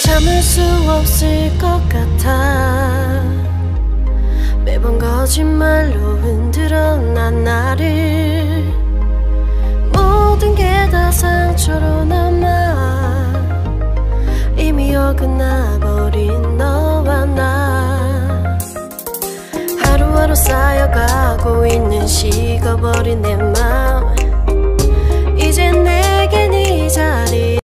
참을 수 없을 것 같아. 매번 거짓말로 흔들어 난 나를. 모든 게 다 상처로 남아 이미 어긋나버린 너와 나. 하루하루 쌓여가고 있는 식어버린 내 맘. 이제 내겐 이 자리.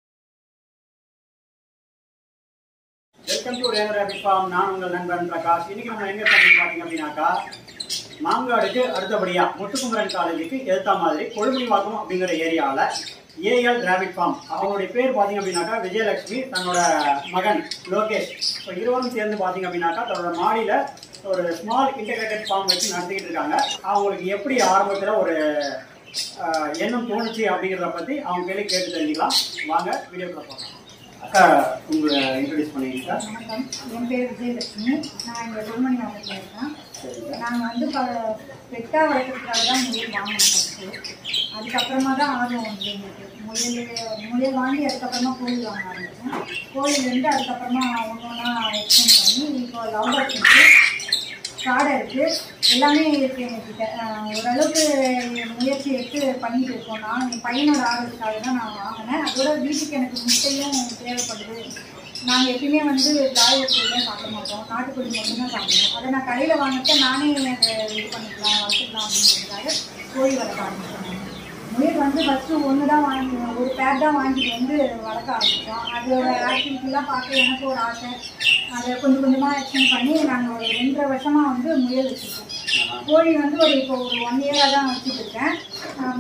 Welcome to Rainer rabbit farm. நான் உங்கள் நண்பன் பிரகாஷ். இன்னைக்கு நம்ம எங்க பார்த்தீங்க அப்படின்னாக்கா, மாங்காடுக்கு அடுத்தபடியா முத்துக்குமரன் காலேஜுக்கு எதிர்த்த மாதிரி கொழுமணிவாக்கம் அப்படிங்கிற ஏரியாவில் ஏஎல் ரேபிட் ஃபார்ம். அவங்களுடைய பேர் பார்த்தீங்க அப்படின்னாக்கா விஜயலட்சுமி, தன்னோட மகன் லோகேஷ். ஸோ இருவரும் சேர்ந்து பார்த்தீங்க அப்படின்னாக்கா தன்னோட மாடியில் ஒரு ஸ்மால் இன்டெகிரேட்டட் ஃபார்ம் வச்சு நடத்திக்கிட்டு இருக்காங்க. அவங்களுக்கு எப்படி ஆரம்பத்தில் ஒரு எண்ணம் தோணுச்சு அப்படிங்கிறத பற்றி அவங்க பேரை கேட்டு தெரிஞ்சுக்கலாம். வாங்க வீடியோக்குள்ள போகலாம். அக்கா, உங்களை இன்ட்ரடியூஸ் பண்ணிங்க சார். வணக்கம், என் பேர் விஜயலட்சுமி. நான் இங்கே கொழுமணிவாக்கத்தில் இருக்கேன். நாங்கள் பெட்டாக வளர்க்குறதுக்காக தான் முயல் வாங்கினோம் ஃபஸ்ட்டு. அதுக்கப்புறமா தான் ஆர்வம் வந்து எங்களுக்கு முயல் வாங்கி அதுக்கப்புறமா கோழி வாங்க ஆரம்பித்தோம். கோழிலேருந்து அதுக்கப்புறமா ஒன்று ஒன்றா எக்ஸ்டெண்ட் பண்ணி இப்போ லவ் பேர்ட்ஸ் இருக்குது, காடை இருக்குது, எல்லாமே இருக்குது எங்ககிட்ட. ஓரளவுக்கு முயற்சி எடுத்து பண்ணிகிட்டு இருக்கோம். நான் என் பையனோட ஆர்வத்துக்காக தான் நான் வாங்கினேன். அதோட வீட்டுக்கு எனக்கு முட்டையும் தேவைப்படுது. நாங்கள் எப்பயுமே பிளாய்லர் கோழிலாம் சாப்பிட மாட்டோம், நாட்டுக்கோழி மட்டும்தான் சாப்பிடுவோம். அதை நான் கடையில் வாங்கிட்டு நானே அதை இது பண்ணிக்கலாம், வளர்த்துக்கலாம் அப்படின்றதுக்காக கோழி வளர்க்க ஆரம்பிச்சோம். முயல் ஃபஸ்ட்டு ஒன்று தான் ஒரு பேர் தான் வாங்கிட்டு வளர்க்க ஆரம்பித்தோம். அதோட ஆக்டிவிட்டிலாம் பார்த்து எனக்கு ஒரு ஆசை. அதை கொஞ்சம் கொஞ்சமாக எக்ஸ்டெண்ட் பண்ணி நாங்கள் ஒரு 2.5 வருஷமாக முயல் வச்சுருக்கோம். கோழி இப்போ ஒரு 1 இயராக தான் வச்சுட்டு இருக்கேன்.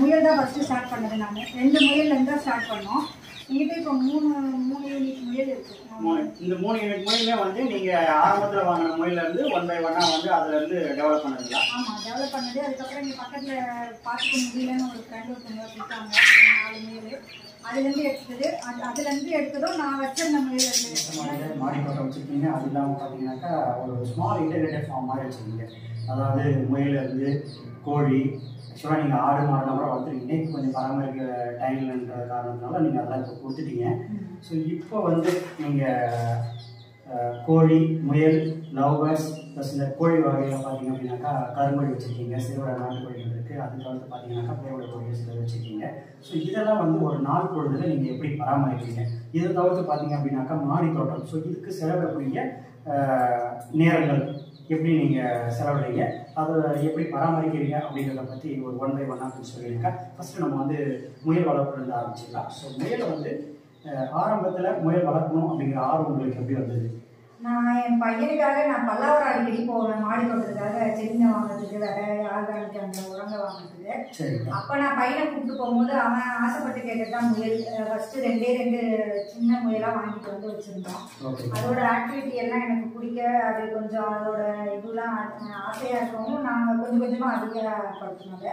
முயல் தான் ஃபஸ்ட்டு ஸ்டார்ட் பண்ணது. நான் 2 முயல்லேருந்து தான் ஸ்டார்ட் பண்ணோம். எங்கிட்ட இப்போ 3 யூனிட் முயல் இருக்குது. இந்த 3 யூனிட் முயலுமே நீங்கள் ஆரம்பத்தில் வாங்கின முயலேருந்து 1 by 1 அதுலேருந்து டெவலப் பண்ணதுங்களா? ஆமாம், டெவலப் பண்ணது. அதுக்கப்புறம் இங்கே பக்கத்தில் பார்த்துக்க முடியலன்னு ஒரு ஃப்ரெண்ட் ஒருத்தவங்க கொடுத்தாங்க 4 முயல். அதுலேருந்து எடுத்தது, அதுலேருந்து எடுத்ததும் நான் வச்சிருந்த முயல் மாடி தோட்டம் வச்சுருக்கீங்க. அது இல்லாமல் பார்த்தீங்கன்னாக்கா ஒரு ஸ்மால் இன்டெகிரேட்டட் ஃபார்ம் மாதிரி வச்சுருக்கீங்க. அதாவது முயலேருந்து கோழி, ஆக்சுவலாக நீங்கள் ஆடு மாடெல்லாம் கூட வளர்த்துருக்கீங்க. இப்போ கொஞ்சம் பராமரிக்க டைம்ன்ற காரணத்தினால நீங்கள் அதெல்லாம் இப்போ கொடுத்துட்டீங்க. ஸோ இப்போ நீங்கள் கோழி, முயல், லவ் பேர்ட்ஸ் ப்ளஸ் இந்த கோழி வகையில் பார்த்தீங்க அப்படின்னாக்கா கருங்கோழி வச்சுருக்கீங்க, சிறுவடை நாட்டுக்கோழிகள் இருக்குது. அதுக்கு வந்து பார்த்தீங்கன்னாக்கா பேரோட கோழிகள் சில வச்சுருக்கீங்க. ஸோ இதெல்லாம் ஒரு நாள் பொழுதுல நீங்கள் எப்படி பராமரிக்கிறீங்க? இதை தவிர்த்து பார்த்தீங்க அப்படின்னாக்கா மாடி தோட்டம். ஸோ இதுக்கு செலவிடக்கூடிய நேரங்கள் எப்படி நீங்கள் செலவிடுறீங்க, அதை எப்படி பராமரிக்கிறீங்க அப்படிங்கிறத பற்றி ஒரு 1 by 1 சொல்லியிருக்கேன். ஃபஸ்ட்டு நம்ம முயல் வளர்ப்புலேருந்து ஆரம்பிச்சிடலாம். ஸோ முயலை ஆரம்பத்தில் முயல் வளர்க்கணும் அப்படிங்கிற ஆர்வம் உங்களுக்கு எப்படி வந்தது? நான் என் பையனுக்காக பல்லாவரம் அடிக்கடி போவேன் மாடி தோட்டத்துக்காக, செடிங்க வாங்குறதுக்கு, வேற ஆர்கானிக் அந்த உரங்க வாங்குறதுக்கு. அப்போ நான் பையனை கூப்பிட்டு போகும்போது அவன் ஆசைப்பட்டு கேட்டது தான் முயல். ஃபஸ்ட்டு 2 சின்ன முயலாக வாங்கிட்டு வச்சுருந்தோம். அதோட ஆக்டிவிட்டி எல்லாம் எனக்கு பிடிக்க, அது கொஞ்சம் அதோட இதெல்லாம் ஆசையாக இருக்கவும் நாங்கள் கொஞ்சம் கொஞ்சமாக அதிகப்படுத்தினோம்.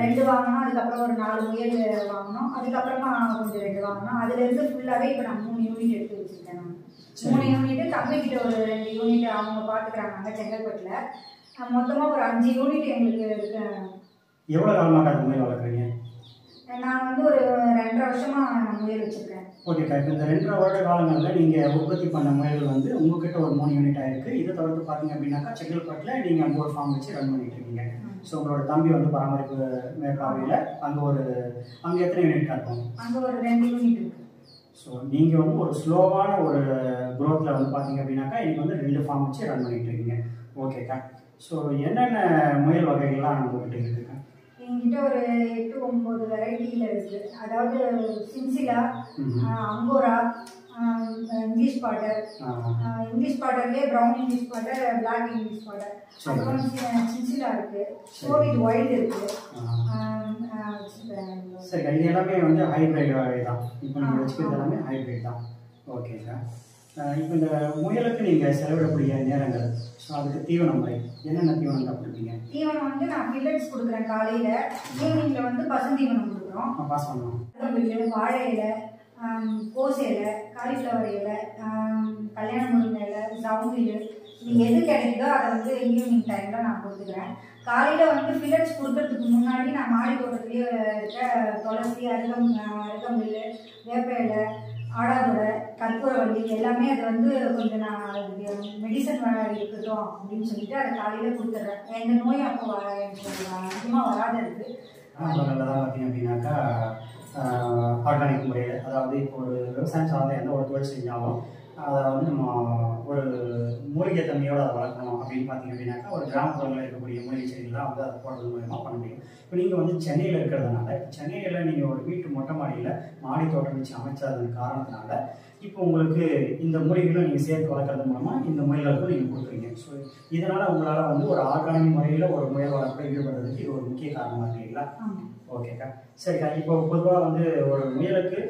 2 வாங்கினோம், அதுக்கப்புறம் ஒரு 4 முயல் வாங்கினோம், அதுக்கப்புறமா கொஞ்சம் 2 வாங்கினோம். அதுலேருந்து ஃபுல்லாகவே இப்போ நான் 3 யூனிட் எடுத்து வச்சுருக்கேன். நான் 3 யூனிட்டு, தம்பிக்கிட்ட ஒரு 2 யூனிட் அவங்க பார்த்துக்கிறாங்க அங்கே செங்கல்பட்டில். மொத்தமாக ஒரு 5 யூனிட் எங்களுக்கு இருக்கு. எவ்வளோ காலமாக முயல் வளர்க்குறீங்க? நான் ஒரு 2.5 வருஷமாக முயல் வச்சுருக்கேன். ஓகேக்கா, இப்போ இந்த 2.5 வருட காலங்களில் நீங்கள் உற்பத்தி பண்ண முயல்கள் உங்ககிட்ட ஒரு 3 யூனிட் ஆயிருக்கு. இதை தவிர்த்து பார்த்தீங்க அப்படின்னாக்கா செங்கல்பட்டில் நீங்கள் அங்கே ஒரு ஃபார்ம் வச்சு ரன் பண்ணிட்டு இருக்கீங்க. ஸோ உங்களோட தம்பி பராமரிப்பு மேற்காவையில் அங்கே எத்தனை யூனிட் காட்டுவோம்? அங்கே ஒரு 2 யூனிட் இருக்குது. ஸோ நீங்கள் ஒரு ஸ்லோவான ஒரு க்ரோத்தில் பார்த்தீங்க அப்படின்னாக்கா இன்னைக்கு 2 ஃபார்ம் வச்சு ரன் பண்ணிட்டு இருக்கீங்க. ஓகேக்கா, ஸோ என்னென்ன முயல் வகைகள்லாம் உங்கள்கிட்ட இருக்குங்க? என்கிட்ட ஒரு 8-9 வெரைட்டியில் இருக்குது. அதாவது சின்சிலா, அங்கோரா, இங்கிலீஷ் பாட்டர், இங்கிலீஷ் பாட்டர்லேயே ப்ரௌன் இங்கிலீஷ் பாட்டர், பிளாக் இங்கிலீஷ் பாட்டர், அப்புறம் சின்சிலா இருக்குது, கோவிட் ஒயிட் இருக்குது. சரி, இது எல்லாமே ஹைப்ரிட் வகை தான். இப்போ நீங்கள் வச்சுக்கிறது எல்லாமே ஹைப்ரிட் தான். ஓகே சார், இப்போ இந்த முயலுக்கு நீங்கள் செலவிடக்கூடிய நேரங்கள், ஸோ அதுக்கு தீவனம் முறை என்னென்ன தீவனம் தான் கொடுப்பீங்க? தீவனம் நான் மில்லட்ஸ் கொடுக்குறேன் காலையில். ஈவினிங்கில் பசுந்தீவனம் கொடுக்குறோம். பாஸ் பண்ணுவோம். வாழை இலை, கோசை இலை, காலிஃப்ளவர் இலை, கல்யாண முருங்கை இலை, சவுண்டு, இது எது கிடைக்குதோ அதை ஈவினிங் டைமில் நான் கொடுத்துக்கிறேன். காலையில் ஃபில்லட்ஸ் கொடுக்கறதுக்கு முன்னாடி நான் மாடி தோட்டத்துலேயே இருக்க துளசி, அருகம்புல், வேப்ப இலை, ஆடாதோட கற்பூரவள்ளி எல்லாமே அது வந்து கொஞ்சம் நான் மெடிசன் இருக்கட்டும் அப்படின்னு சொல்லிட்டு அதை காலையில் கொடுத்துட்றேன். எந்த நோயும் அப்போ எனக்கு அதிகமாக வராத இருக்குது. நல்லதாக பார்த்தீங்க அப்படின்னாக்கா ஆர்கானிக் முறையில், அதாவது இப்போ ஒரு விவசாயம் சார்ந்த எந்த ஒரு தொழில் செஞ்சாலும் அதை வந்து நம்ம ஒரு மூலிகை தன்மையோடு அதை வளர்க்கணும் அப்படின்னு பார்த்தீங்க அப்படின்னாக்கா ஒரு கிராமப்புறங்களில் இருக்கக்கூடிய மூலிகை செடிகள்லாம் வந்து அதை போடுறது மூலமாக பண்ண முடியும். இப்போ நீங்கள் வந்து சென்னையில் இருக்கிறதுனால, சென்னையில் நீங்கள் ஒரு வீட்டு மொட்டை மாடியில் மாடி தோட்டம் வச்சு அமைச்சதன் காரணத்தினால இப்போ உங்களுக்கு இந்த மூலிகைகளை நீங்கள் சேர்த்து வளர்க்கறது மூலமாக இந்த முயல்களுக்கும் நீங்கள் கொடுக்குறீங்க. ஸோ இதனால் உங்களால் வந்து ஒரு ஆர்கானிக் முறையில் ஒரு முயல் வளர்ப்பில் ஈடுபடுறதுக்கு இது ஒரு முக்கிய காரணமாக இருக்கீங்களா? ஓகேக்கா, சரிக்கா. இப்போ பொதுவாக வந்து ஒரு முயலுக்கு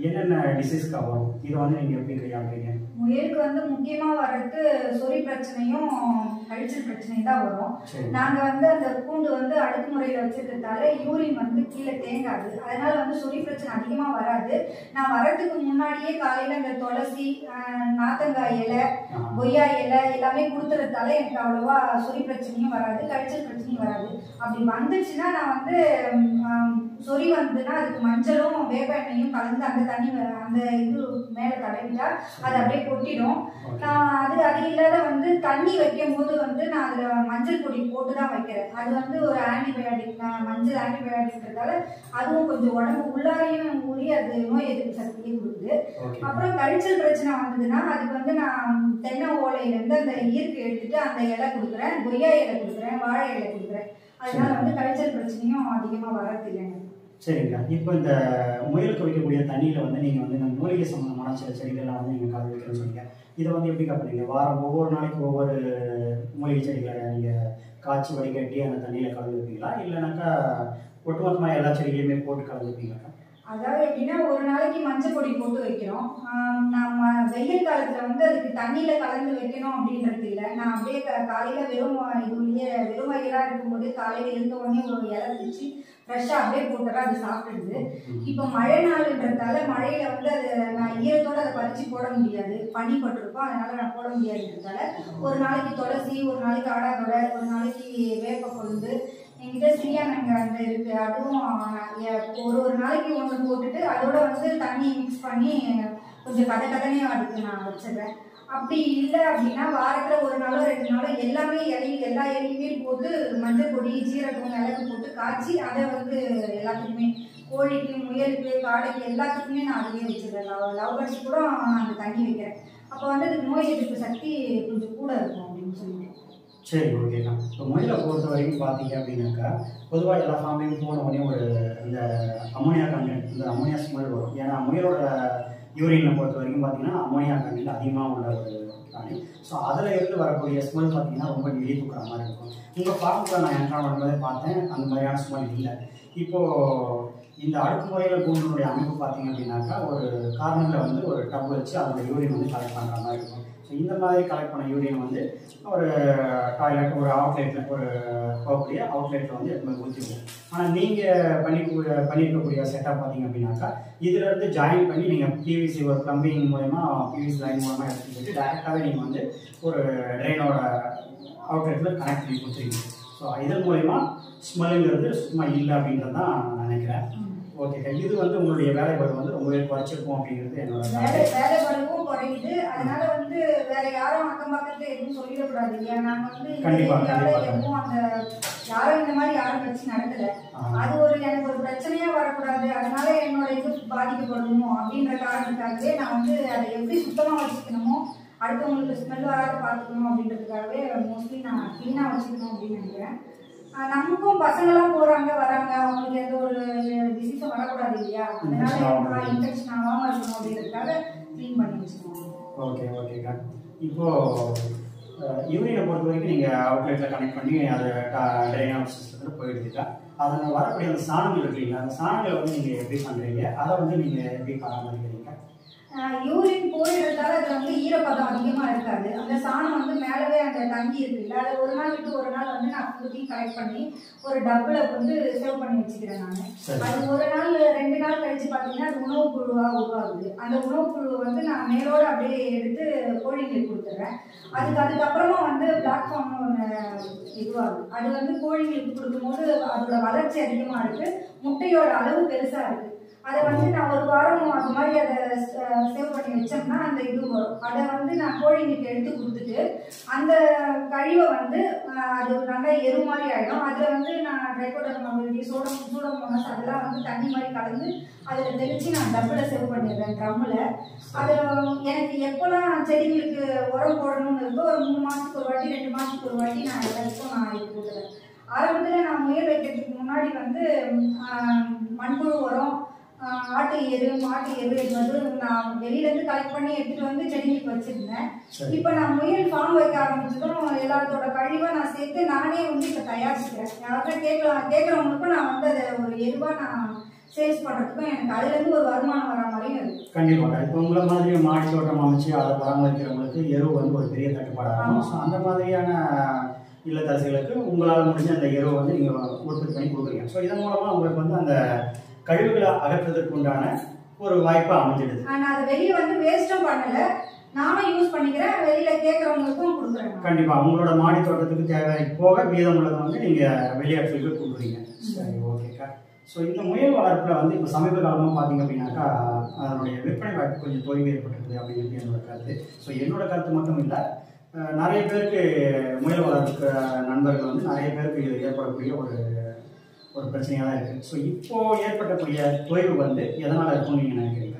என்னென்ன டிசீஸ்க்கா வரும், இதை வந்து நீங்கள் எப்படி கையாளுறீங்க? முயலுக்கு வந்து முக்கியமாக வர்றது சொறி பிரச்சனையும் கழிச்சல் பிரச்சனையும் தான் வரும். நாங்கள் வந்து அந்த பூண்டு வந்து அடுக்குமுறையில் வச்சுருக்கிறதால யூரின் வந்து கீழே தேங்காது, அதனால வந்து சொறி பிரச்சனை அதிகமாக வராது. நான் வரதுக்கு முன்னாடியே காலையில் அந்த துளசி, நாத்தங்காய் இலை, கொய்யா இலை எல்லாமே கொடுத்துறதால எனக்கு அவ்வளோவா சொறி பிரச்சனையும் வராது, கழிச்சல் பிரச்சனையும் வராது. அப்படி வந்துச்சுன்னா நான் வந்து சொறி வந்ததுன்னா அதுக்கு மஞ்சளும் வேப்ப எண்ணெயும் கலந்து அந்த தண்ணி அந்த இது மேலே தடவிட்டா அது அப்படியே கொட்டிடும். நான் அது இல்லாத வந்து தண்ணி வைக்கும் போது வந்து நான் அதில் மஞ்சள் பொடி போட்டு தான் வைக்கிறேன். அது வந்து ஒரு ஆன்டிபயோட்டிக், மஞ்சள் ஆன்டிபயோட்டிக்ன்றதால அதுவும் கொஞ்சம் உடம்பு உள்ளாரையும் ஊறி அது நோய் எதிர்ப்பு சக்தியை கொடுக்குது. அப்புறம் கழிச்சல் பிரச்சனை வந்ததுன்னா அதுக்கு வந்து நான் தென்னை ஓலையிலேருந்து அந்த ஈர்க்கு எடுத்துட்டு அந்த இலை கொடுக்குறேன், கொய்யா இலை கொடுக்குறேன், வாழை இலை கொடுக்குறேன். அதனால வந்து கழிச்சல் பிரச்சனையும் அதிகமாக வர்றது இல்லைங்க. சரிங்க. இப்போ இந்த முயலுக்கு வைக்கக்கூடிய தண்ணியில் வந்து நீங்கள் வந்து இந்த மூலிகை சம்பந்தமான சில செடிகள்லாம் வந்து நீங்கள் கலந்து வைக்கிறேன்னு சொன்னீங்க. இதை வந்து எப்படி காப்பீங்க? வாரம் ஒவ்வொரு நாளைக்கு ஒவ்வொரு மூலிகை செடிகளை நீங்கள் காய்ச்சி வடிகட்டி அந்த தண்ணியில் கலந்து வைப்பீங்களா, இல்லைனாக்கா ஒட்டுமொத்தமாக எல்லா செடிகளையுமே போட்டு கலந்து வைப்பீங்களா? அதாவது எப்படின்னா ஒரு நாளைக்கு மஞ்சள் பொடி போட்டு வைக்கிறோம். நம்ம வெயில் காலத்தில் வந்து அதுக்கு தண்ணியில் கலந்து வைக்கணும் அப்படின்றது இல்லை. நான் அப்படியே காலையில் வெறும் வயிறாக இருக்கும்போது காலையில் இருந்த உடனே ஒரு இலை பிடிச்சி ஃப்ரெஷ்ஷாக அப்படியே போட்டுறா அது சாப்பிடுது. இப்போ மழை நாள்ன்றதால மழையில் வந்து அது நான் ஈரத்தோடு அதை பறித்து போட முடியாது, பனி பட்டிருக்கோம், அதனால் நான் போட முடியாதுன்றதால ஒரு நாளைக்கு துளசி, ஒரு நாளைக்கு ஆடாதோட, ஒரு நாளைக்கு வேப்ப கொழுந்து, என்கிட்ட சிரியானங்க அந்த இருக்குது, அதுவும் ஒரு நாளைக்கு ஒன்று போட்டுட்டு அதோட வந்து தண்ணி மிக்ஸ் பண்ணி கொஞ்சம் கதனையும் அதுக்கு நான் வச்சிடுறேன். அப்படி இல்லை அப்படின்னா வாரத்தில் ஒரு நாளோ 2 நாளோ எல்லாமே எல்லா இலையுமே போட்டு மஞ்சள் பொடி, ஜீரகம், மிளகு போட்டு காய்ச்சி அதை வந்து எல்லாத்துக்குமே கோழிக்கு, முயலுக்கு, காடைக்கு எல்லாத்துக்குமே நான் அதுலேயே வச்சிடுறேன். லவ் பேர்ட்ஸ் கூட நான் அந்த தண்ணி வைக்கிறேன். அப்போ வந்து அதுக்கு நோய் எதிர்ப்பு சக்தி கொஞ்சம் கூட இருக்கும் அப்படின்னு சொல்லிட்டு. சரி, ஓகேக்கா. இப்போ முயலை பொறுத்த வரைக்கும் பார்த்தீங்க அப்படின்னாக்கா பொதுவாக எல்லா ஃபேமிலியும் போன உடனே ஒரு இந்த அமோனியா கண்டென்ட், இந்த அமோனியா ஸ்மெல் வரும். ஏன்னா முயலோட யூரினை பொறுத்த வரைக்கும் பார்த்தீங்கன்னா அமோனியா கண்டென்ட் அதிகமாக உள்ள ஒரு பிராணி. ஸோ அதில் இருந்து வரக்கூடிய ஸ்மெல் பார்த்தீங்கன்னா ரொம்ப நெடி தூக்குற மாதிரி இருக்கும். உங்கள் ஃபார்முக்கு நான் என்ட்ரா பண்ணும்போதே பார்த்தேன், அந்த மாதிரியான ஸ்மெல் இல்லை. இப்போது இந்த அடுக்குமுறையில் கூண்டினுடைய அமைப்பு பார்த்தீங்க அப்படின்னாக்கா ஒரு கார்னரில் வந்து ஒரு டப் வச்சு அதோட யூரின் வந்து கலெக்ட் பண்ணுற மாதிரி இருக்கும். ஸோ இந்த மாதிரி கலெக்ட் பண்ண யூரின் வந்து ஒரு டாய்லெட், ஒரு அவுட்லெட்டில், ஒரு போகக்கூடிய அவுட்லெட்டில் வந்து எப்பவுமே ஊற்றிடுவோம். ஆனால் நீங்கள் பண்ணியிருக்கக்கூடிய செட்டப் பார்த்தீங்க அப்படின்னாக்கா இதிலேருந்து ஜாயின் பண்ணி நீங்கள் பிவிசி ஒரு ப்ளம்பிங் மூலமா பிவிசி லைன் மூலமாக எடுத்துகிட்டு போயிட்டு டேரெக்டாகவே நீங்கள் வந்து ஒரு ட்ரெயினோட அவுட்லெட்டில் கனெக்ட் பண்ணி கொடுத்துருவீங்க. ஸோ இதன் மூலயமா ஸ்மெல்லுங்கிறது சுத்தமாக இல்லை அப்படின்றது தான் நான் நினைக்கிறேன். ஓகேக்கா, இது வந்து உங்களுடைய வேலைப்பாடு வந்து ரொம்பவே குறைச்சிருக்கும் அப்படிங்கிறது என்னோட வேலைப்பாடுக்கும் குறையுது. அதனால வந்து வேற யாரும் அக்கம் பக்கத்துல எதுவும் சொல்லிடக்கூடாது இல்லையா? நாங்க வந்து எதுவும் அந்த யாரும் இந்த மாதிரி யாரும் வச்சு நடக்கல. அது ஒரு எனக்கு ஒரு பிரச்சனையா வரக்கூடாது, அதனால என்னோட இது பாதிக்கப்படணுமோ அப்படின்ற காரணத்துக்காகவே நான் வந்து அதை எப்படி சுத்தமா வச்சுக்கணுமோ, அடுத்தவங்களுக்கு ஸ்மெல் வராத பார்த்துக்கணும் அப்படின்றதுக்காகவே மோஸ்ட்லி நான் க்ளீனாக வச்சுக்கணும் அப்படின்னு நினைக்கிறேன். நமக்கும் பசங்களாம் போகிறாங்க வராங்க, அவங்களுக்கு எந்த ஒரு டிசீஸும் வரக்கூடாது இல்லையா? அதனால இன்ஃபெக்ஷன் ஆகாமல் இருக்கணும் அப்படின்றதுக்காக க்ளீன் பண்ணி வச்சுக்கணும். ஓகேக்கா. இப்போது யூரினை பொறுத்த வரைக்கும் நீங்கள் அவுட்லெட்டில் கனெக்ட் பண்ணி அதை ட்ரைனேஜ் சிஸ்டத்தில் போயிடுதுக்கா. அதில் வரக்கூடிய அந்த சாணங்கள் இருக்கு இல்லைங்களா, அந்த சாணங்களை வந்து நீங்கள் எப்படி பண்ணுறீங்க, அதை வந்து நீங்கள் எப்படி பராமரிக்கிறீங்க? யூரின் போயிடுறதால அது வந்து ஈரப்பதம் அதிகமாக இருக்காது. அந்த சாணம் வந்து மேலவே அந்த தங்கி இருக்குல்ல, அதை ஒரு நாள் விட்டு ஒரு நாள் வந்து நான் ஃபுல்லையும் கலெக்ட் பண்ணி ஒரு டப்பில் வந்து சேவ் பண்ணி வச்சுக்கிறேன் நான். அது ஒரு நாள் 2 நாள் கழிச்சு பார்த்தீங்கன்னா அது உணவு புழுவாக உருவாகுது. அந்த உணவு புழு வந்து நான் மேலோடு அப்படியே எடுத்து கோழிங்களுக்கு கொடுத்துட்றேன். அதுக்கப்புறமா வந்து பிளாட்ஃபார்ம்னு ஒன்று இதுவாகுது. அது வந்து கோழிங்களுக்கு கொடுக்கும்போது அதோட வளர்ச்சி அதிகமாக இருக்குது, முட்டையோட அளவு பெருசாக இருக்குது. அதை வந்து நான் ஒரு வாரம் அது மாதிரி அதை சேவ் பண்ணி வச்சோம்னா அந்த இது வரும். அதை வந்து நான் கோழிங்களுக்கு எடுத்து கொடுத்துட்டு அந்த கழிவை வந்து அது நல்லா எரு மாதிரி ஆகிடும். அதில் வந்து நான் ட்ரைகோடர்மா சூடோமோனாஸ் அதெல்லாம் வந்து தண்ணி மாதிரி கலந்து அதில் தெளித்து நான் டப்பில் சேவ் பண்ணிடுறேன் ட்ரம்மில். அது எனக்கு எப்போல்லாம் செடிங்களுக்கு உரம் போடணும்னு இருக்கோ ஒரு 3 மாதத்துக்கு ஒரு வாட்டி 2 மாதத்துக்கு ஒரு வாட்டி நான் எல்லாருக்கும் நான் இது கொடுக்குறேன். ஆரம்பத்தில் நான் முயல் வைக்கிறதுக்கு முன்னாடி வந்து மண்புழு உரம், ஆட்டு எரு, மாட்டு எரு இது வந்து நான் வெளியிலேருந்து கலெக்ட் பண்ணி எடுத்துகிட்டு வந்து செடிகளுக்கு வச்சுருந்தேன். இப்போ நான் முயல் ஃபார்ம் வைக்க ஆரம்பிச்சதும் எல்லாத்தோட கழிவை நான் சேர்த்து நானே வந்து இப்போ தயாரிச்சுக்கிறேன். யாராவது கேட்குறவங்களுக்கும் நான் வந்து அதை ஒரு எருவாக நான் சேல்ஸ் பண்ணுறதுக்கும் எனக்கு அதுலேருந்து ஒரு வருமானம் வர மாதிரியும் இருக்குது. கண்டிப்பாக. இப்போ உங்களை மாதிரி மாடி தோட்டம் அமைச்சு அதை பராமரிக்கிறவங்களுக்கு எரு வந்து ஒரு பெரிய தட்டுப்பாடாகும். ஸோ அந்த மாதிரியான இல்லத்தரசிகளுக்கு உங்களால் முடிஞ்ச அந்த எருவை வந்து நீங்கள் உற்பத்தி பண்ணி கொடுக்குறீங்க. ஸோ இதன் மூலமாக உங்களுக்கு வந்து அந்த கழிவுகளை அகற்றுறதுக்கு உண்டான ஒரு வாய்ப்பாக அமைஞ்சிடுது. நான் அதை வெளியே வந்து வேஸ்ட்டும் பண்ணலை, நானும் யூஸ் பண்ணிக்கிறேன், வெளியில் கேட்குறவங்களுக்கும் கொடுக்குறேன். கண்டிப்பாக உங்களோட மாடி தோட்டத்துக்கு தேவை போக மீதம் உள்ளதை வந்து நீங்கள் வெளியாட்களுக்கு கொடுக்குறீங்க. சரி, ஓகேக்கா. ஸோ இந்த முயல் வளர்ப்பில் வந்து இப்போ சமீப காலமாக பார்த்தீங்க அப்படின்னாக்கா அதனுடைய விற்பனை வாய்ப்பு கொஞ்சம் தொய்வு ஏற்பட்டிருக்குது அப்படிங்கிறது என்னோட கருத்து. ஸோ என்னோட கருத்து மட்டும் இல்லை, நிறைய பேருக்கு முயல் வளர்க்க நண்பர்கள் வந்து நிறைய பேருக்கு இது ஏற்படக்கூடிய ஒரு பிரச்சனையாக தான் இருக்குது. ஸோ இப்போது ஏற்பட்டக்கூடிய தொய்வு வந்து எதனால் இருக்கும்னு நீங்கள் நினைக்கிறீங்க?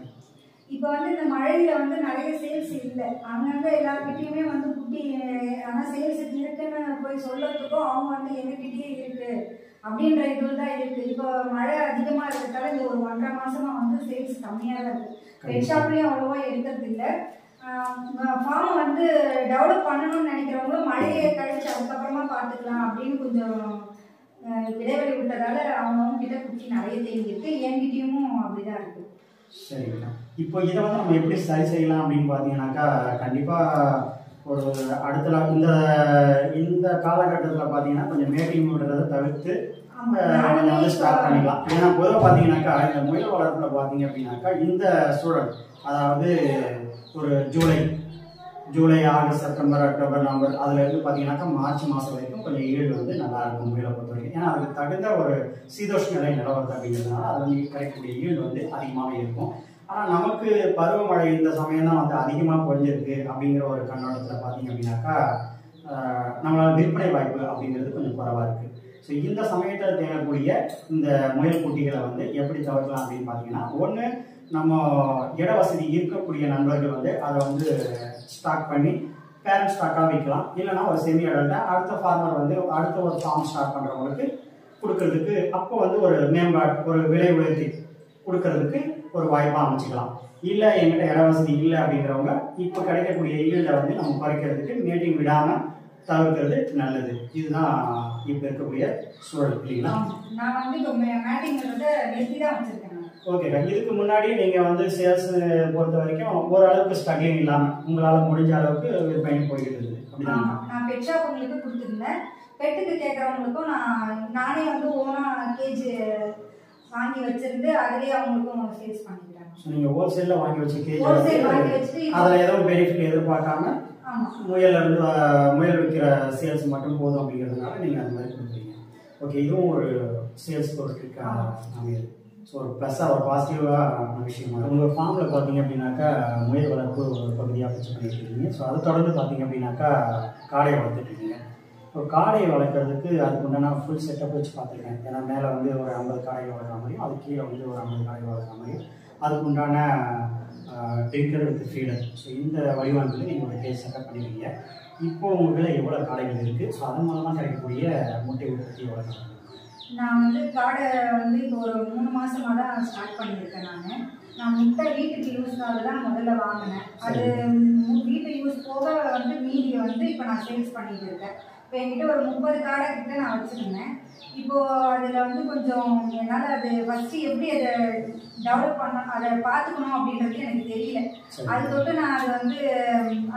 இப்போ வந்து இந்த மழையில் வந்து நிறைய சேல்ஸ் இல்லை, அங்கங்கே எல்லாருக்கிட்டையுமே வந்து குட்டி, ஆனால் சேல்ஸ் இருக்குன்னு போய் சொல்கிறதுக்கும் அவங்க வந்து எங்ககிட்டயே இருக்குது அப்படின்ற இதுவில் தான் இருக்குது. இப்போ மழை அதிகமாக இருக்கிறதால இந்த ஒரு 1.5 மாதமாக வந்து சேல்ஸ் கம்மியாக தான் இருக்குது. பெட் ஷாப்லேயும் அவ்வளோவா எடுக்கிறது இல்லை. ஃபார்மை வந்து டெவலப் பண்ணணும்னு நினைக்கிறவங்களும் மழையை கழிச்சு அதுக்கப்புறமா பார்த்துக்கலாம் அப்படின்னு கொஞ்சம் இடைவெளி விட்டதால அவங்கவுங்க கிட்ட குட்டி நிறைய தேங்கியிருக்கு, என்கிட்டயும் அப்படிதான் இருக்கு. சரிங்க. இப்போ இதை வந்து நம்ம எப்படி சரி செய்யலாம் அப்படின்னு பார்த்தீங்கன்னாக்கா கண்டிப்பாக ஒரு அடுத்த இந்த காலகட்டத்தில் பார்த்தீங்கன்னா கொஞ்சம் மேட்டிங் விடுறதை தவிர்த்து கொஞ்சம் வந்து ஸ்டார்ட் பண்ணிக்கலாம். ஏன்னா பொதுவாக பார்த்தீங்கன்னாக்கா இந்த முயல் வளர்ப்பில் பார்த்தீங்க அப்படின்னாக்கா இந்த சூழல், அதாவது ஒரு July, August, September, October, November அதுலேருந்து பார்த்தீங்கன்னாக்கா மார்ச் மாதம் வரைக்கும் கொஞ்சம் ஈடு வந்து நல்லா இருக்கும் முயலை பொறுத்த வரைக்கும். ஏன்னா அதுக்கு தகுந்த ஒரு சீதோஷ நிலை நிலவரது அப்படிங்கிறதுனால அது வந்து கிடைக்கக்கூடிய ஈடு வந்து அதிகமாகவே இருக்கும். ஆனால் நமக்கு பருவமழை இந்த சமயம் தான் வந்து அதிகமாக பொழிஞ்சிருக்கு அப்படிங்கிற ஒரு கண்ணோட்டத்தில் பார்த்தீங்க அப்படின்னாக்கா நம்மளால் விற்பனை வாய்ப்பு அப்படிங்கிறது கொஞ்சம் குறைவாக இருக்குது. ஸோ இந்த சமயத்தில் தேவைக்கூடிய இந்த முயல் குட்டிகளை வந்து எப்படி தவிர்க்கலாம் அப்படின்னு பார்த்தீங்கன்னா, ஒன்று நம்ம இட வசதி இருக்கக்கூடிய நண்பர்கள் வந்து அதை வந்து ஸ்டாக் பண்ணி பேரண்ட் ஸ்டாக்காக விற்கலாம். இல்லைனா ஒரு செமி அடல்ட்டாக அடுத்த ஃபார்மர் வந்து அடுத்த ஒரு ஃபார்ம் ஸ்டார்ட் பண்ணுறவங்களுக்கு கொடுக்கறதுக்கு அப்போ வந்து ஒரு மேம்பாடு, ஒரு விலை உயர்த்தி கொடுக்கறதுக்கு ஒரு வாய்ப்பாக அமைச்சிக்கலாம். இல்லை எங்கிட்ட இட வசதி இல்லை அப்படிங்கிறவங்க இப்போ கிடைக்கக்கூடிய ஈல்டை வந்து நம்ம குறைக்கிறதுக்கு மேட்டிங் விடாமல் தவிர்க்கிறது நல்லது. இதுதான் இப்போ இருக்கக்கூடிய சூழல் இல்லைங்களா? நான் வந்து இப்போ மேட்டிங் நிறுத்தி தான் வச்சுருக்கேன். ஓகேக்கா. இதுக்கு முன்னாடி நீங்கள் வந்து சேல்ஸ் பொறுத்த வரைக்கும் ஓரளவுக்கு ஸ்ட்ரகிளிங் இல்லாமல் உங்களால் முடிஞ்ச அளவுக்கு விற்பனை போய்கிட்டு இருக்குது அப்படின்னா? நான் பெட் ஷாப்புங்களுக்கு கொடுத்துருந்தேன். பெட்டுக்கு கேட்குறவங்களுக்கும் நானே வந்து ஓனாக கேஜ் வாங்கி வச்சிருந்து அதுலேயே அவங்களுக்கும் சேல்ஸ் பண்ணிக்கிட்டாங்க. ஸோ நீங்கள் ஹோல்சேலில் வாங்கி வச்சு கேஜ் வாங்கி வச்சுட்டு அதில் எதுவும் பெனிஃபிட் எதிர்பார்க்காம முயல் விற்கிற சேல்ஸ் மட்டும் போதும் அப்படிங்கிறதுனால நீங்கள் அந்த மாதிரி கொடுக்குறீங்க. ஓகே, இதுவும் ஒரு சேல்ஸ் பொருட்களுக்கு அமையுது. ஸோ ஒரு ப்ளஸ்ஸாக ஒரு பாசிட்டிவான விஷயமா உங்கள் ஃபார்மில் பார்த்தீங்க அப்படின்னாக்கா முயல் வளர்ப்பு ஒரு பகுதியாக வச்சு பண்ணிட்டுருக்கீங்க. ஸோ அதை தொடர்ந்து பார்த்தீங்க அப்படின்னாக்கா காடை வளர்த்துட்ருக்கீங்க. இப்போ காடையை வளர்க்குறதுக்கு அதுக்கு உண்டான ஃபுல் செட்டப் வச்சு பார்த்துருக்கேன். ஏன்னா மேலே வந்து ஒரு 50 காடைகள் வளர்க்குற மாதிரியும் அது கீழே வந்து ஒரு 50 காடைகள் வளர்க்குற மாதிரியும் அதுக்கு உண்டான ட்ரிங்கர் வித் ஃபீடர். ஸோ இந்த வடிவமைப்பில் நீங்கள் ஒரு கேஸ் செட்டப் பண்ணிருக்கீங்க. இப்போது உங்கள் எவ்வளோ காடைகள் இருக்குது? ஸோ அதன் மூலமாக கிடைக்கக்கூடிய முட்டை உற்பத்தி எவ்வளோ? நான் வந்து காடை வந்து இப்போ ஒரு 3 மாதமாக தான் ஸ்டார்ட் பண்ணியிருக்கேன். நான் முட்டை வீட்டுக்கு யூஸ்க்காக தான் முதல்ல வாங்கினேன். அது வீட்டு யூஸ் போக வந்து மீதியை வந்து இப்போ நான் சேல்ஸ் பண்ணிட்டு இருக்கேன். இப்போ என்கிட்ட ஒரு 30 காடை கிட்ட நான் வச்சுருந்தேன். இப்போது அதில் வந்து கொஞ்சம் என்னால் அது ஃபஸ்ட்டு எப்படி அதை டெவலப் பண்ணணும், அதை பார்த்துக்கணும் அப்படின்றது எனக்கு தெரியல. அது தொட்டு நான் அது வந்து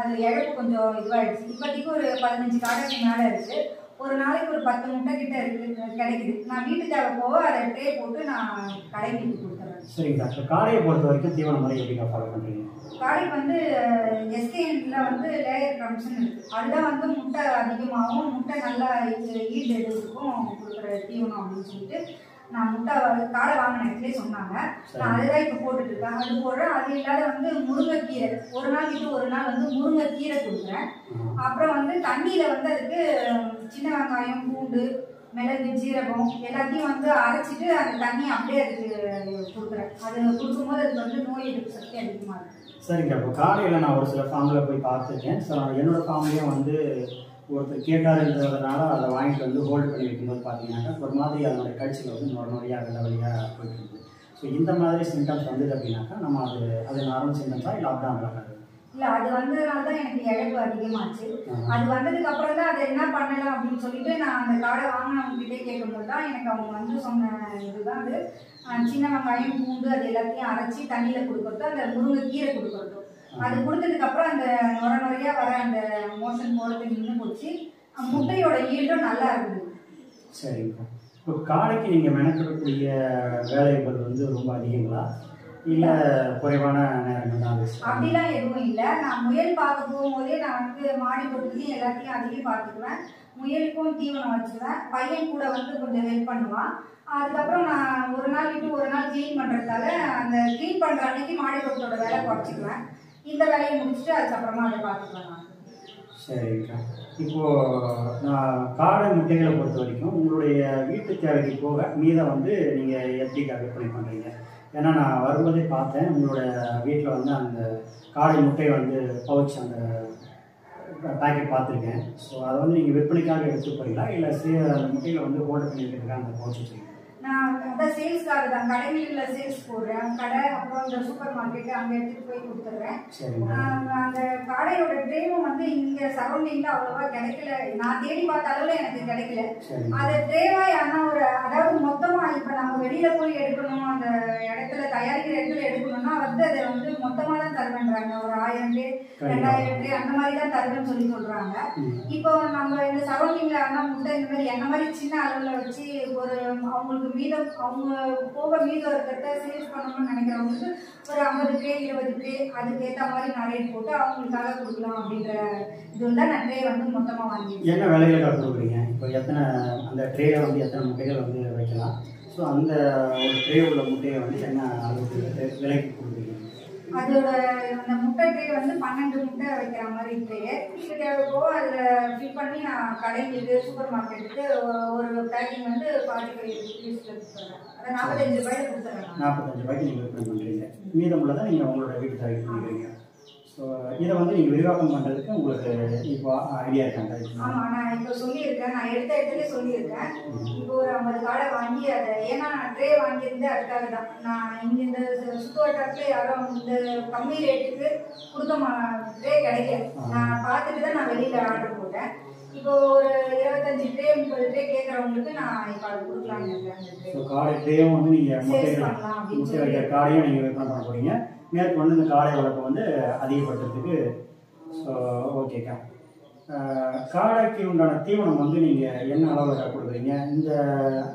அது இழப்பு கொஞ்சம் இதுவாகிடுச்சு. இப்போதைக்கு ஒரு 15 காடைக்கு மேலே இருக்குது. ஒரு நாளைக்கு ஒரு 10 முட்டை கிட்ட கிடைக்குது. நான் வீட்டு தேவை போக அதை ட்ரே போட்டு நான் கடைக்கு கொடுத்துறேன். சரிங்க டாக்டர். காடையை பொறுத்த வரைக்கும் தீவன முறை எப்படி ஃபாலோ பண்ணுறீங்க? காடைக்கு வந்து எஸ்கேஎன்ல வந்து லேயர் க்ரம்ஸ்ன்னு இருக்குது. அதுதான் வந்து முட்டை அதிகமாகவும் முட்டை நல்லா ஈல்டு எடுத்துக்கும் கொடுக்குற தீவனம் அப்படின்னு சொல்லிட்டு நான் முட்டை காடை வாங்கின இடத்துலேயே சொன்னாங்க. நான் அதுதான் இப்போ போட்டுட்டு இருக்கேன். அது போடுறேன். அது இல்லாத வந்து முருங்கைக்கீரை ஒரு நாள் விட்டு ஒரு நாள் வந்து முருங்கைக்கீரை கொடுக்குறேன். அப்புறம் வந்து தண்ணியில் வந்து அதுக்கு சின்ன வெங்காயம், பூண்டு, மிளகு, ஜீரகம் எல்லாத்தையும் வந்து அரைச்சிட்டு அந்த தண்ணி அப்படியே அதுக்கு கொடுக்குறேன். அது கொடுக்கும்போது அதுக்கு வந்து நோய் எதிர்ப்பு சக்தி அதிகமாக இருக்குது. சரிங்க. அப்போ காலையில் நான் ஒரு சில ஃபார்மில் போய் பார்த்துருக்கேன். ஸோ என்னோட ஃபார்ம்லேயும் வந்து ஒருத்தர் கேட்டாருன்றதுனால அதை வாங்கிட்டு வந்து ஹோல்டு பண்ணி வைக்கும்போது பார்த்தீங்கன்னாக்கா ஒரு மாதிரி அதனுடைய கட்சியில் வந்து நோயாக நல்ல வழியாக போயிட்டு இருக்குது. ஸோ இந்த மாதிரி சிம்டம்ஸ் வந்தது அப்படின்னாக்கா நம்ம அது நார்மல் சிம்டம்ஸாக இல்லை அப்டாமல் இருக்காது? இல்லை, அது வந்ததுனால தான் எனக்கு இழப்பு அதிகமாச்சு. அது வந்ததுக்கு அப்புறம் தான் அதை என்ன பண்ணலாம் அப்படின்னு சொல்லிட்டு நான் அந்த காடை வாங்கினவங்ககிட்டே கேட்கும்போது தான் எனக்கு அவங்க வந்து சொன்ன இதுதான் அது சின்ன வெங்காயம், பூண்டு அது எல்லாத்தையும் அரைச்சி தண்ணியில் கொடுக்குறதோ அந்த முருங்கைக்கீரை கொடுக்குறதோ அது கொடுத்ததுக்கு அப்புறம் அந்த நுரையா வர அந்த மோஷன் போகிறது நின்று போச்சு. முட்டையோட ஈல்டும் நல்லா இருந்தது. சரிங்க. இப்போ காடைக்கு நீங்கள் மெனக்கிடக்கூடிய வேலைகள் வந்து ரொம்ப அதிகங்களா இல்லை குறைவான நேரங்கள் தான்? அப்படிலாம் எதுவும் இல்லை. நான் முயல் பார்க்க போகும்போதே நான் வந்து மாடி தொட்டிலையும் எல்லாத்தையும் அதிகம் பார்த்துக்குவேன். முயலுக்கும் தீவனம் வச்சுருவேன். பையன் கூட வந்து கொஞ்சம் ஹெல்ப் பண்ணுவான். அதுக்கப்புறம் நான் ஒரு நாள் விட்டு ஒரு நாள் க்ளீன் பண்ணுறதால அந்த க்ளீன் பண்ணுற அன்னைக்கு மாடி தொட்டியோட வேலை குறைச்சிக்குவேன். இந்த வேலையை முடிச்சுட்டு அதுக்கப்புறமா அதை பார்த்துக்குவேன் நான். சரிங்கக்கா. இப்போது நான் காடை முட்டைகளை பொறுத்த வரைக்கும் உங்களுடைய வீட்டு தேவைக்கு போக மீதை வந்து நீங்கள் எப்படிக்கா விற்பனை பண்ணுறீங்க? ஏன்னா நான் வரும்போதே பார்த்தேன் உங்களோட வீட்டில் வந்து அந்த காடை முட்டை வந்து பவுச் அந்த பேக்கெட் பார்த்துருக்கேன். ஸோ அதை வந்து நீங்கள் விற்பனைக்காக எடுத்து போகிறீங்களா இல்லை அந்த முட்டைகளை வந்து ஹோல்டு பண்ணி வைக்கிறதுக்காக அந்த பவுச் வச்சுருக்கீங்க? நான் அதான் சேல்ஸ்க்காக தான் கடைகளில் சேல்ஸ் போடுறேன். கடை அப்புறம் இந்த சூப்பர் மார்க்கெட்டு அங்கே எடுத்துகிட்டு போய் கொடுத்துட்றேன். அந்த கடையோட ட்ரேவும் வந்து இங்கே சரௌண்டிங்கில் அவ்வளோவா கிடைக்கல. நான் தேடி பார்த்த அளவில் எனக்கு கிடைக்கல. அது ட்ரேவா யாருன்னா அதாவது மொத்தமாக இப்போ நம்ம வெளியில் போய் எடுக்கணும், அந்த இடத்துல தயாரிக்கிற இடத்துல எடுக்கணும்னா வந்து அதை வந்து மொத்தமாக தான் தருவேன்றாங்க. ஒரு 1000 ட்ரே 2000 ட்ரே அந்த மாதிரி தான் தருவேன்னு சொல்லி சொல்கிறாங்க. இப்போ நம்ம இந்த சரௌண்டிங்கில் யாருன்னா முட்டை இந்த மாதிரி என்ன மாதிரி சின்ன அளவில் வச்சு ஒரு அவங்களுக்கு மீதம் அவங்க போக மீதம் இருக்கிறத சேல்ஸ் பண்ணணும்னு நினைக்கிறவங்களுக்கு ஒரு 50 ட்ரே 20 ட்ரே அதுக்கேற்ற மாதிரி நிறைய போட்டு அவங்களுக்காக கொடுக்கலாம் அப்படின்ற இது தான் நான் ட்ரே வந்து மொத்தமாக வாங்கி. என்ன விலைகளுக்காக கொடுக்குறீங்க? இப்போ எத்தனை அந்த ட்ரேல வந்து எத்தனை முட்டைகள் வந்து வைக்கலாம்? ஸோ அந்த ஒரு ட்ரே உள்ள முட்டையை வந்து என்ன அளவுக்கு விலைக்கு கொடுக்குறீங்க? அதோட அந்த முட்டை ட்ரே வந்து 12 முட்டை வைக்கிற மாதிரி ட்ரே தேவைப்போ அதில் ஃபில் பண்ணி நான் கடைங்களுக்கு சூப்பர் மார்க்கெட்டுக்கு ஒரு பேக்கிங் வந்து 45 கொடுத்துட்றேன். அதை 45 ரூபாய்க்கு கொடுத்துட்றேன். 45 ரூபாய்க்கு நீங்கள் விற்பனை பண்ணுறீங்க. மீதமுள்ளதான் நீங்கள் உங்களோட வீட்டு தேவைக்கு பண்ணிக்கிறீங்க. ஸோ இதை வந்து நீங்கள் விரிவாக்கம் பண்ணுறதுக்கு உங்களுக்கு இப்போ ஐடியா இருக்காங்க? ஆமாம், நான் இப்போ சொல்லியிருக்கேன். நான் எடுத்த இடத்துல சொல்லியிருக்கேன். இப்போ ஒரு 50 காடை வாங்கி அதை ஏன்னா நான் ட்ரே வாங்கியிருந்து அதுக்காக தான். நான் இங்கே இந்த சுற்று வட்டாரத்தில் யாரும் இந்த கம்மி ரேட்டுக்கு கொடுக்க ட்ரே கிடைக்கல. நான் பார்த்துட்டு தான் நான் வெளியில் ஆர்டர் போட்டேன். இப்போ ஒரு 25 ட்ரே 30 ட்ரே கேட்குறவங்களுக்கு நான் இப்போ அது கொடுக்கலான்னு இருக்கேன். ஸோ காடை ட்ரேயும் வந்து நீங்கள் முட்டை வைக்கிற காடையும் நீங்கள் விற்பனை பண்ண போகிறீங்க. மேற்கு வந்து இந்த காடை வளர்ப்பை வந்து அதிகப்படுத்துறதுக்கு. ஸோ ஓகேக்கா. காடைக்கு உண்டான தீவனம் வந்து நீங்கள் என்ன அளவில் கொடுக்குறீங்க? இந்த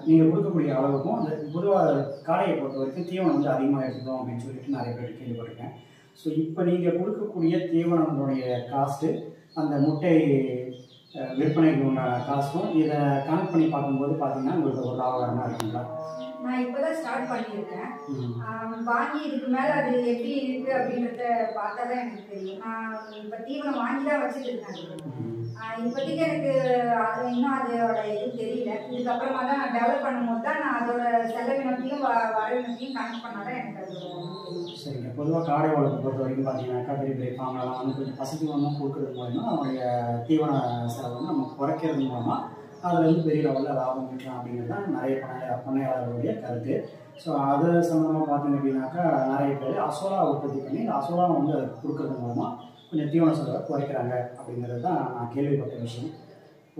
நீங்கள் கொடுக்கக்கூடிய அளவுக்கும் அந்த பொதுவாக காடையை பொறுத்த வரைக்கும் தீவனம் வந்து அதிகமாக எடுத்துக்கணும் அப்படின்னு சொல்லிட்டு நிறைய பேர் கேள்விப்பட்டிருக்கேன். ஸோ இப்போ நீங்கள் கொடுக்கக்கூடிய தீவனங்களுடைய காஸ்ட்டு அந்த முட்டை விற்பனைக்கு உண்டான காஸ்ட்டும் இதை கனெக்ட் பண்ணி பார்க்கும்போது பார்த்தீங்கன்னா உங்களுக்கு ஒரு லாபகரமாக இருக்குங்களா? நான் இப்போதான் ஸ்டார்ட் பண்ணியிருக்கேன். வாங்கி இதுக்கு மேலே அது எப்படி இருக்குது அப்படின்றத பார்த்தா தான் எனக்கு தெரியும். நான் இப்போ தீவனம் வாங்கி தான் வச்சுட்டு இருக்கேன். இப்போதைக்கு எனக்கு அது இன்னும் அதோட எதுவும் தெரியல. இதுக்கப்புறமா தான் நான் டெவலப் பண்ணும்போது தான் நான் அதோட செலவினத்தையும் வரவினத்தையும் கனெக்ட் பண்ணால் தான் எனக்கு அது சரிங்க. பொதுவாக காடை வளர்ப்பு பொறுத்த வரைக்கும் பார்த்தீங்கன்னாக்கா பெரிய பெரிய ஃபார்ம்லாம் வந்து கொஞ்சம் பசுத்தீவனமாக கொடுக்கறது மூலமாக நம்மளுடைய தீவன செலவு வந்து நம்ம குறைக்கிறது மூலமாக அதில் வந்து பெரிய லெவலில் லாபம் ஈட்டலாம் அப்படிங்கிறது தான் நிறைய பண்ணையாளர்களுடைய கருத்து. ஸோ அதை சம்மந்தமாக பார்த்தீங்க அப்படின்னாக்கா நிறைய பேர் அசோலா உற்பத்தி பண்ணி இந்த அசோலா வந்து அதை கொடுக்கறது மூலமாக கொஞ்சம் தீவன செலவை குறைக்கிறாங்க அப்படிங்கிறது தான் நான் கேள்விப்பட்ட விஷயம்.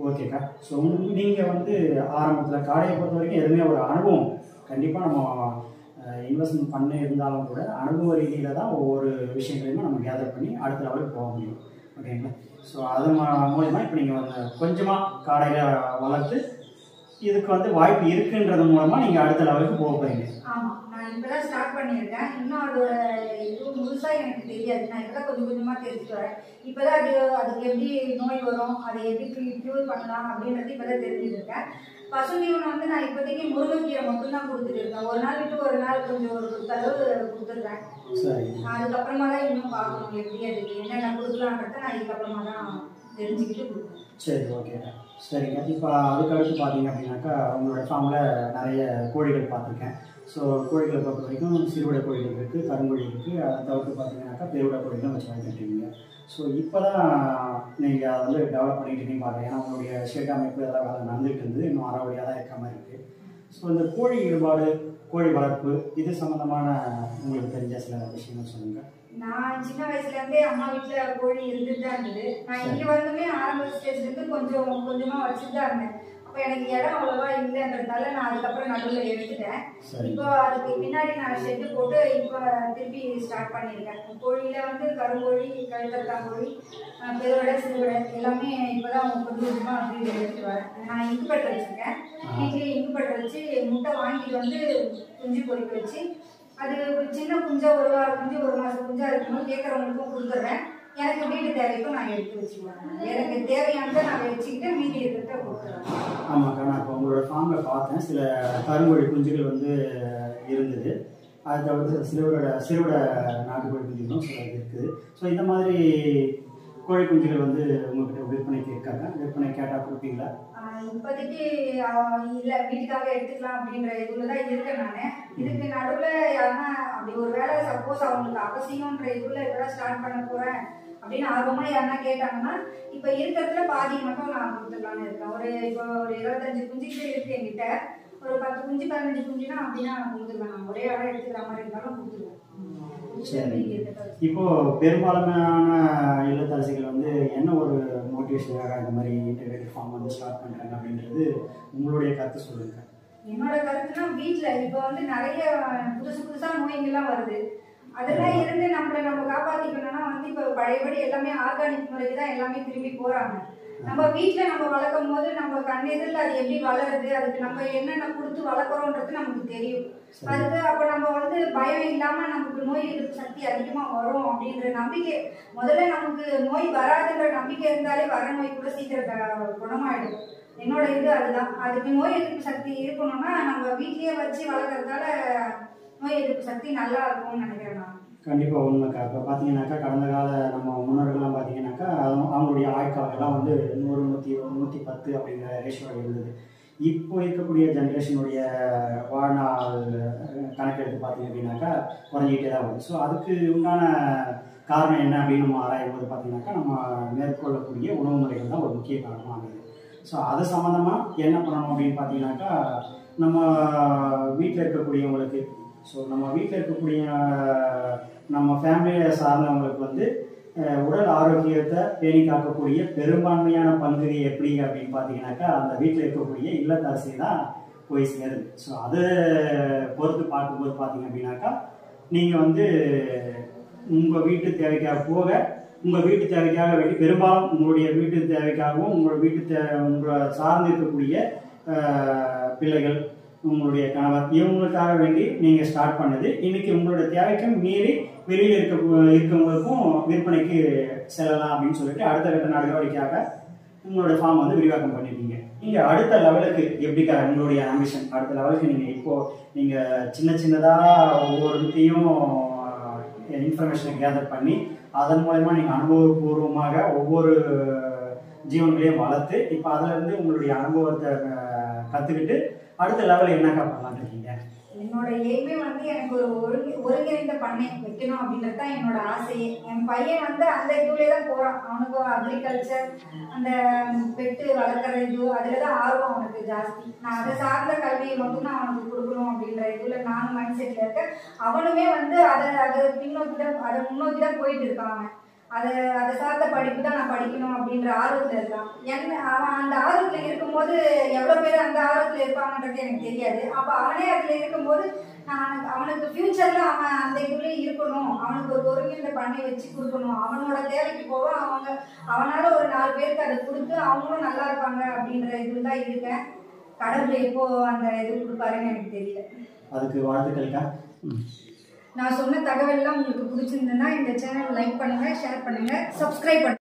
ஓகேக்கா. ஸோ நீங்கள் வந்து ஆரம்பத்தில் காடையை பொறுத்த வரைக்கும் எதுவுமே ஒரு அனுபவம் கண்டிப்பாக நம்ம இன்வெஸ்ட்மெண்ட் பண்ண இருந்தாலும் கூட அனுபவ ரீதியில் தான் ஒவ்வொரு விஷயங்களையுமே நம்ம கேதர் பண்ணி அடுத்த லெவலுக்கு போக முடியும். ஓகேங்களா. ஸோ அது மூலமாக இப்போ நீங்கள் வந்து கொஞ்சமாக காடையை வளர்த்து இதுக்கு வந்து வாய்ப்பு இருக்குன்றது மூலமாக நீங்கள் அடுத்த லெவலுக்கு போக போகிறீங்க. ஆமாம், நான் இப்போ தான் ஸ்டார்ட் பண்ணியிருக்கேன். இன்னும் அதோட இது முழுசாக எனக்கு தெரியாது. நான் இப்போ தான் கொஞ்சம் கொஞ்சமாக தெரிஞ்சுட்டு வரேன். இப்போ தான் அதுக்கு எப்படி நோய் வரும், அதை எப்படி க்யூர் பண்ணலாம் அப்படின்றது இப்போ தான் தெரிஞ்சுருக்கேன். பசுந்தீவனம் வந்து நான் இப்போதைக்கு முருங்கைக்கீரை மட்டும்தான் கொடுத்துட்டு இருக்கேன். ஒரு நாள் விட்டு ஒரு நாள் கொஞ்சம் ஒரு அளவு கொடுத்துருக்கேன். அதுக்கப்புறமா தான் இன்னும் பார்க்கணும் எப்படி அதுக்கு என்னென்ன கொடுக்கலான்றத நான் இதுக்கப்புறமா தான் தெரிஞ்சுக்கிட்டு கொடுப்பேன். சரி, ஓகே, சரிங்க. இப்போ அதுக்கடுத்து பார்த்தீங்க அப்படின்னாக்கா உங்களோட ஃபார்மில் நிறைய கோழிகள் பார்த்துருக்கேன். ஸோ கோழிகளை பொறுத்த வரைக்கும் சிறுவிடை கோழிகள் இருக்குது, கருங்கோழி இருக்குது. அதை தவிர்த்து பார்த்தீங்கன்னாக்கா பெருவிடை கோழிகளும் வச்சு வளர்த்துட்டீங்க. ஸோ இப்போ தான் நீங்கள் அதை வந்து டெவலப் பண்ணிட்டு இருக்கீங்க பார்க்குறேன். ஏன்னா உங்களுடைய ஷெட் அமைப்பு அதெல்லாம் வேலை நடந்துகிட்டு இருந்தது, இன்னும் அறவழியாக தான் இருக்க மாதிரி இருக்குது. ஸோ இந்த கோழி ஈடுபாடு, கோழி வளர்ப்பு இது சம்மந்தமான உங்களுக்கு தெரிஞ்ச சில விஷயங்கள் சொல்லுங்கள். நான் சின்ன வயசுலேருந்தே அம்மா வீட்டில் கோழி இருந்துட்டு தான் இருந்தது. நான் இங்கே வந்துமே ஆரம்ப ஸ்டேஜ்லேருந்து கொஞ்சமாக வச்சுட்டு தான் இருந்தேன். அப்போ எனக்கு இடம் அவ்வளோவா இல்லைன்றதால நான் அதுக்கப்புறம் நடுவில் எடுத்துட்டேன். இப்போ அதுக்கு பின்னாடி நான் ஷெட்டு போட்டு இப்போ திருப்பி ஸ்டார்ட் பண்ணியிருக்கேன். கோழியில் வந்து கருங்கோழி, கழுத்தரக்காங்கோழி, பெருவிடை, சிறுவிடை எல்லாமே இப்போ தான் கொஞ்சமாக அப்படி எடுத்துட்டு வரேன். நான் இன்குபேட்டர் வச்சுருக்கேன். வீட்லேயே இன்குபேட்டர் வச்சு முட்டை வாங்கிட்டு வந்து குஞ்சு பொறிக்க வச்சு அது சின்ன குஞ்சா ஒரு வாரம் குஞ்சு ஒரு மாதம் குஞ்சா இருக்கும்போது கேட்குறவங்களுக்கும் கொடுத்துட்றேன். எனக்கு வீட்டு தேவைக்கும் நான் எடுத்து வச்சுக்குவேன். எனக்கு தேவையானதை நான் வச்சுக்கிட்டு மீதி இருக்கிறத கொடுத்துறேன். ஆமாக்கா, நான் இப்போ உங்களோட ஃபார்மில் பார்த்தேன். சில கருங்கோழி குஞ்சுகள் வந்து இருந்தது. அதை தவிர்த்து சிறுவிட நாட்டுக்கோழி குஞ்சுகளும் சில இருக்குது. ஸோ இந்த மாதிரி கோழி குஞ்சுகள் வந்து உங்கள்கிட்ட விற்பனைக்கு இருக்காங்க. விற்பனை கேட்டால் கொடுப்பீங்களா? இப்போதைக்கு இல்லை, வீட்டுக்காக எடுத்துக்கலாம் அப்படின்ற இதில் தான் இருக்கேன் நான். இதுக்கு நடுவில் யாருன்னா அப்படி ஒரு வேலை சப்போஸ் அவங்களுக்கு அவசியம்ன்ற இதில் இப்போதான் ஸ்டார்ட் பண்ண போகிறேன் அப்படின்னு ஆர்வமாக யாருன்னா கேட்டாங்கன்னா இப்போ இருக்கிறதுல பாதி மட்டும் நான் கொடுத்துடலான்னு இருக்கேன். இப்போ ஒரு 25 குஞ்சுக்கிட்ட இருக்குது என்கிட்ட. ஒரு 10 குஞ்சு 15 குஞ்சுனா அப்படின்னா நான் கொடுத்துருவேன். நான் ஒரே ஆளாக எடுத்துக்கிற மாதிரி இருந்தாலும் கொடுத்துருவேன். இப்போ பெரும்பாலான இல்லத்தரசிகள் வந்து என்ன ஒரு மோட்டிவேஷனுக்காக இந்த மாதிரி இன்டெகிரேட்டட் ஃபார்ம் வந்து ஸ்டார்ட் பண்ணுறாங்க அப்படின்றது உங்களுடைய கருத்து சொல்லுங்க. என்னோட கருத்துனா வீட்டில் இப்போ வந்து நிறைய புதுசாக நோய்கள்லாம் வருது. அதெல்லாம் இருந்து நம்ம காப்பாற்றிக்கணும்னா வந்து இப்போ பழையபடி எல்லாமே ஆர்கானிக் முறைக்கு தான் எல்லாமே திரும்பி போகிறாங்க. நம்ம வீட்டில் நம்ம வளர்க்கும் போது நம்ம கண்ணெதிரில் அது எப்படி வளருது, அதுக்கு நம்ம என்னென்ன கொடுத்து வளர்க்குறோன்றது நமக்கு தெரியும். அதுக்கு அப்போ நம்ம வந்து பயம் இல்லாமல் நமக்கு நோய் எதிர்ப்பு சக்தி அதிகமாக வரும் அப்படின்ற நம்பிக்கை, முதல்ல நமக்கு நோய் வராதுன்ற நம்பிக்கை இருந்தாலே வர நோய் கூட சீக்கிரம் குணமாயிடும். என்னோட இது அதுதான். அதுக்கு நோய் எதிர்ப்பு சக்தி இருக்கணும்னா நம்ம வீட்லேயே வச்சு வளர்க்குறதால நோய் எதிர்ப்பு சக்தி நல்லா இருக்கும்னு நினைக்கிறேன் நான். கண்டிப்பாக உண்மைக்கா. இப்போ பார்த்தீங்கன்னாக்கா கடந்த கால நம்ம முன்னோர்கள்லாம் பார்த்தீங்கன்னாக்கா அவங்களுடைய ஆயுட்காலெல்லாம் வந்து 100, 110 அப்படிங்கிற ரேஷியோ இருந்தது. இப்போ இருக்கக்கூடிய ஜென்ரேஷனுடைய வாழ்நாள் கணக்கெடுத்து பார்த்தீங்க அப்படின்னாக்கா குறைஞ்சிக்கிட்டே தான் வருது. ஸோ அதுக்கு உண்டான காரணம் என்ன அப்படின்னு நம்ம ஆராயும் போது பார்த்தீங்கன்னாக்கா நம்ம மேற்கொள்ளக்கூடிய உணவு முறைகள் தான் ஒரு முக்கிய காரணமாக அமைது. ஸோ அது சம்மந்தமாக என்ன பண்ணணும் அப்படின்னு பார்த்தீங்கன்னாக்கா நம்ம வீட்டில் இருக்கக்கூடியவங்களுக்கு, ஸோ நம்ம வீட்டில் இருக்கக்கூடிய நம்ம ஃபேமிலியை சார்ந்தவங்களுக்கு வந்து உடல் ஆரோக்கியத்தை பேணி காக்கக்கூடிய பெரும்பான்மையான பங்கு எப்படி அப்படின்னு பார்த்தீங்கன்னாக்கா அந்த வீட்டில் இருக்கக்கூடிய இல்லத்தரசி தான் போய் சேருது. ஸோ அதை பொறுத்து பார்க்கும்போது பார்த்தீங்க அப்படின்னாக்கா நீங்கள் வந்து உங்கள் வீட்டு தேவைக்காக போக உங்கள் வீட்டு தேவைக்காக வேண்டி பெரும்பாலும் உங்களுடைய வீட்டு தேவைக்காகவும் உங்களை சார்ந்து இருக்கக்கூடிய பிள்ளைகள், உங்களுடைய கணவர், இவங்களுக்காக வேண்டி நீங்கள் ஸ்டார்ட் பண்ணது இன்னைக்கு உங்களோட தேவைக்கும் மீறி வெளியில் இருக்கவங்களுக்கும் விற்பனைக்கு செல்லலாம் அப்படின்னு சொல்லிட்டு அடுத்த கட்ட நடவடிக்கையாக உங்களோட ஃபார்ம் வந்து விரிவாக்கம் பண்ணிட்டீங்க. நீங்கள் அடுத்த லெவலுக்கு எப்படிக்கா உங்களுடைய ஆம்பிஷன்? அடுத்த லெவலுக்கு நீங்கள் சின்னதாக ஒவ்வொருத்தையும் இன்ஃபர்மேஷனை கேதர் பண்ணி அதன் மூலமா நீங்கள் அனுபவபூர்வமாக ஒவ்வொரு ஜீவன்களையும் வளர்த்து இப்போ அதிலிருந்து உங்களுடைய அனுபவத்தை கற்றுக்கிட்டு அடுத்த லெவலில் என்னக்கா பண்ணலான்னு இருக்கீங்க? என்னோட எய்மே வந்து எனக்கு ஒரு ஒருங்கிணைந்த பண்ணை வைக்கணும் அப்படின்றது தான் என்னோட ஆசையே. என் பையன் வந்து அந்த இதுலேயே தான் போகிறான். அவனுக்கும் அக்ரிகல்ச்சர், அந்த பெட்டு வளர்க்குற இது அதில் தான் ஆர்வம் அவனுக்கு ஜாஸ்தி. நான் அதை சார்ந்த கல்வியை மட்டும்தான் அவனுக்கு கொடுக்கணும் அப்படின்ற இதில் நானும் மைண்ட் செட்டில் இருக்கேன். அவனுமே வந்து அதை முன்னோக்கி தான் போயிட்டு இருக்கான். அவன் அதை சார்ந்த படிப்பு தான் நான் படிக்கணும் அப்படின்ற ஆர்வத்தில் இருக்கான். அவன் அந்த ஆர்வத்தில் இருக்கும்போது எவ்வளோ பேர் அந்த ஆர்வத்தில் இருப்பாங்கன்றது எனக்கு தெரியாது. அப்போ அவனே அதில் இருக்கும்போது அவனுக்கு ஃப்யூச்சரில் அவன் அந்த இதுலேயே இருக்கணும், அவனுக்கு ஒரு ஒருங்கிணைந்த பண்ணி வச்சு கொடுக்கணும், அவனோட தேவைக்கு போக அவனால் ஒரு 4 பேருக்கு அதை கொடுத்து அவங்களும் நல்லா இருப்பாங்க அப்படின்ற இதில் தான் இருக்கேன். கடவுள் எப்போ அந்த இது கொடுப்பாருன்னு எனக்கு தெரியல. அதுக்கு வாழ்த்துக்கள்க்கா. நான் சொன்ன தகவல்லாம் உங்களுக்கு பிடிச்சிருந்ததுன்னா இந்த சேனல் லைக் பண்ணுங்கள், ஷேர் பண்ணுங்கள், சப்ஸ்கிரைப் பண்ணுங்கள்.